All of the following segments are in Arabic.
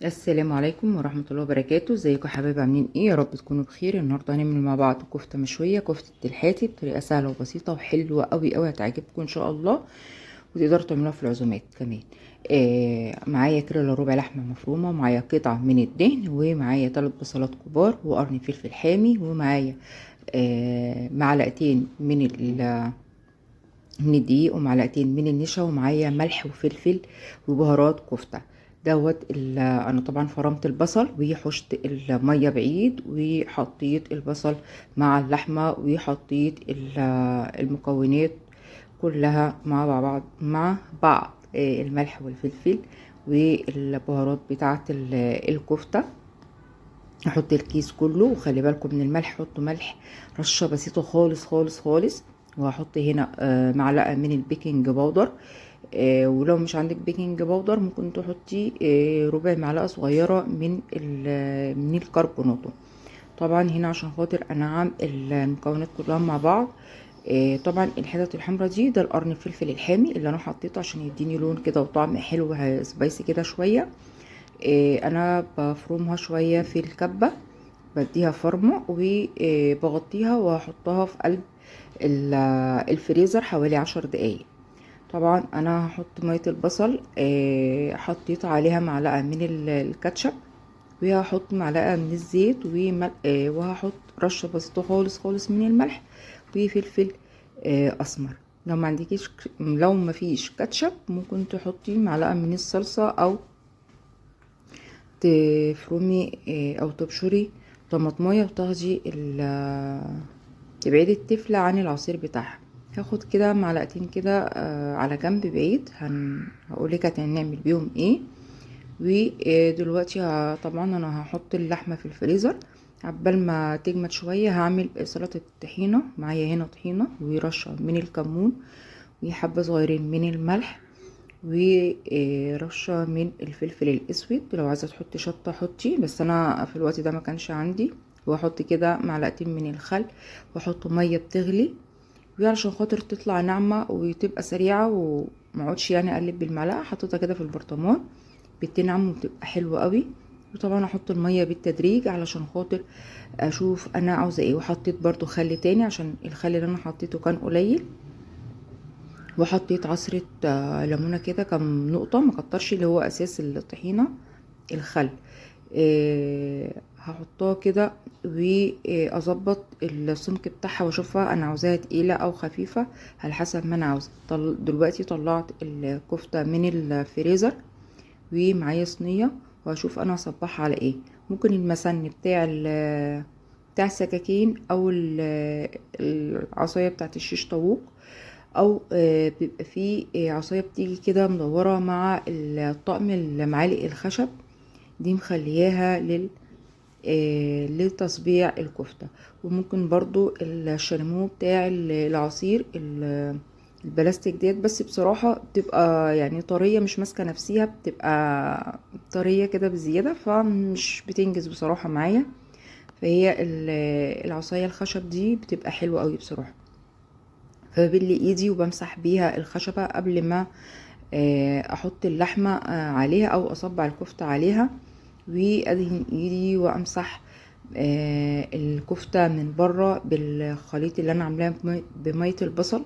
السلام عليكم ورحمة الله وبركاته. ازيكم يا حبايبي؟ عاملين ايه؟ يا رب تكونوا بخير. النهارده هنعمل مع بعض كفتة مشوية، كفتة الحاتي، بطريقة سهلة وبسيطة وحلوة قوي قوي، هتعجبكم ان شاء الله، وتقدروا تعملوها في العزومات كمان. معايا كيلو الا ربع لحمة مفرومة، ومعايا قطعة من الدهن، ومعايا 3 بصلات كبار، وقرن فلفل حامي، ومعايا معلقتين من الدقيق، ومعلقتين من النشا، ومعايا ملح وفلفل وبهارات كفتة. انا طبعا فرمت البصل وحشت الميه بعيد، وحطيت البصل مع اللحمه، وحطيت المكونات كلها مع بعض، الملح والفلفل والبهارات بتاعه الكفته. احط الكيس كله، وخلي بالكم من الملح، حطوا ملح رشه بسيطه خالص خالص خالص. وهحط هنا معلقه من البيكنج باودر. ولو مش عندك بيكنج باودر ممكن تحطي ربع معلقه صغيره من الكربوناتو. طبعا هنا عشان خاطر انعم المكونات كلها مع بعض. طبعا الحتت الحمرا دي ده القرن الفلفل الحامي اللي انا حطيته عشان يديني لون كده وطعم حلو سبايسي كده شويه. انا بفرمها شويه في الكبه، بديها فرمه وبغطيها واحطها في قلب الفريزر حوالي 10 دقايق. طبعا انا هحط ميه البصل، حطيت عليها معلقه من الكاتشب، وهحط معلقه من الزيت وهحط رشه بسيطه خالص خالص من الملح وفلفل اسمر. لو ما فيش كاتشب ممكن تحطي معلقه من الصلصه، او تفرمي او تبشري طماطمايه وتاخدي تبعدي التفلة عن العصير بتاعها. هاخد كده معلقتين كده على جنب بعيد، هقولك هنعمل بيهم ايه. ودلوقتي طبعا انا هحط اللحمة في الفريزر عبال ما تجمد شوية. هعمل سلطة الطحينة، معايا هنا طحينة ورشة من الكمون وحبة صغيرين من الملح ورشة من الفلفل الاسود. لو عايزة تحطي شطة حطي، بس انا في الوقت ده ما كانش عندي. واحط كده معلقتين من الخل، واحط مية بتغلي علشان خاطر تطلع ناعمة وتبقى سريعة، ومقعدش يعني اقلب بالمعلقة. حطيتها كده في البرطمان بتنعم وبتبقى حلوة قوي. وطبعا احط المية بالتدريج علشان خاطر اشوف انا عاوزة ايه. وحطيت برضو خل تاني عشان الخل اللي انا حطيته كان قليل. وحطيت عصرة ليمونة كده كم نقطة، ما كترش، اللي هو اساس الطحينة الخل. هحطها كده واظبط السمك بتاعها واشوفها انا عاوزاها تقيلة او خفيفة على حسب ما انا عاوزة. دلوقتي طلعت الكفتة من الفريزر ومعايا صينية، وهشوف انا هصبحها على ايه. ممكن المسن بتاع السكاكين، او العصاية بتاعت الشيش طاووق، او بيبقى فيه عصاية بتيجي كده مدورة مع الطقم المعالق الخشب دي، مخلياها لتصبيع الكفتة. وممكن برضو الشرمو بتاع العصير البلاستيك ديت، بس بصراحة بتبقى يعني طرية، مش ماسكة نفسيها، بتبقى طرية كده بزيادة، فمش بتنجز بصراحة معايا. فهي العصاية الخشب دي بتبقى حلوة قوي بصراحة. فببل ايدي وبمسح بيها الخشبة قبل ما احط اللحمة عليها، او اصبع الكفتة عليها، وادهن ايدي وامسح الكفتة من بره بالخليط اللي انا عاملاه بمية البصل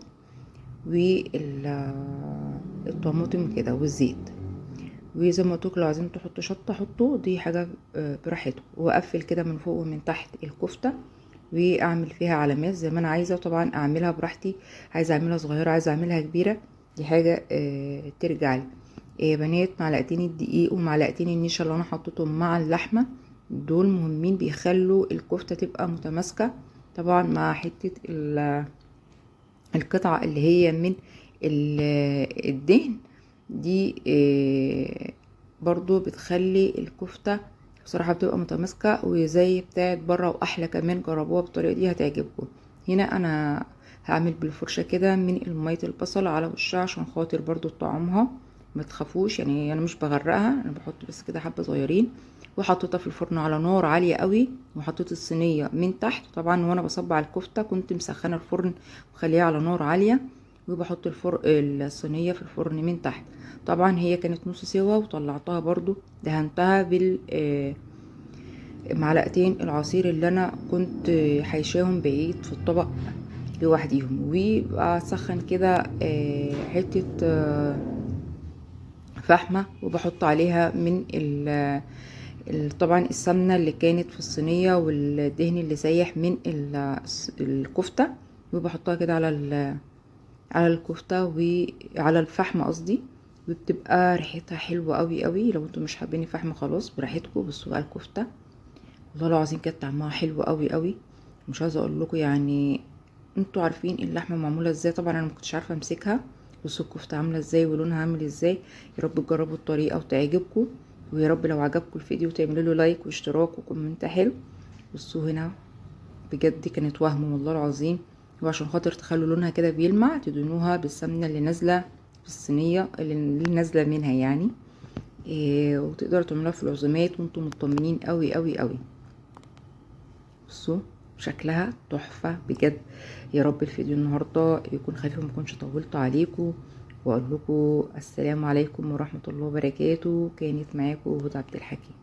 والطماطم كده والزيت. وزي ما قلتلك لو عايزين تحطوا شطة حطوا، دي حاجة براحتكم. واقفل كده من فوق ومن تحت الكفتة، واعمل فيها علامات زي ما انا عايزة. وطبعا اعملها براحتي، عايزة اعملها صغيرة عايزة اعملها كبيرة، دي حاجة ترجع لي. بنات، معلقتين الدقيق ومعلقتين النشا اللي انا حطيتهم مع اللحمة دول مهمين، بيخلوا الكفتة تبقى متماسكة. طبعا مع حتة القطعة اللي هي من الدهن دي، برضو بتخلي الكفتة بصراحة بتبقى متماسكة وزي بتاعت بره واحلى كمان. جربوها بالطريقة دي هتعجبكم. هنا انا هعمل بالفرشة كده من مية البصل على وشها عشان خاطر برضو طعمها. ما تخافوش يعني، انا مش بغرقها، انا بحط بس كده حبة صغيرين. وحطيتها في الفرن على نار عالية قوي، وحطيت الصينية من تحت. طبعا وانا بصبع الكفتة كنت مسخنة الفرن وخليها على نار عالية، وبحط الصينيه في الفرن من تحت. طبعا هي كانت نص سوا، وطلعتها برضو دهنتها معلقتين العصير اللي انا كنت حيشاهم بعيد في الطبق لوحديهم. وبسخن كده حته فحمه، وبحط عليها من طبعا السمنه اللي كانت في الصينيه والدهن اللي سايح من الكفته، وبحطها كده على الكفته وعلى الفحم قصدي. وبتبقى ريحتها حلوه قوي قوي. لو انتم مش حابين الفحم خلاص براحتكم. بصوا بقى الكفته، والله العظيم كانت طعمها حلو قوي قوي. مش عايزه اقول لكم يعني. انتوا عارفين اللحمه معموله ازاي، طبعا انا ما كنتش عارفه امسكها. بصوا الكفته عامله ازاي ولونها عامل ازاي. يا رب تجربوا الطريقه وتعجبكم، ويا رب لو عجبكم الفيديو تعملوا له لايك واشتراك وكومنت حلو. بصوا هنا بجد كانت وهم والله العظيم. وعشان خاطر تخلوا لونها كده بيلمع، تدهنوها بالسمنه اللي نازله في الصينيه اللي نازله منها يعني. وتقدروا تعملوها في العزومات وانتم مطمنين قوي قوي قوي. بصوا شكلها تحفة بجد. يا رب الفيديو النهاردة يكون خفيف وما كنتش طولت عليكم. واقول لكم السلام عليكم ورحمة الله وبركاته. كانت معاكم هدى عبد الحكيم.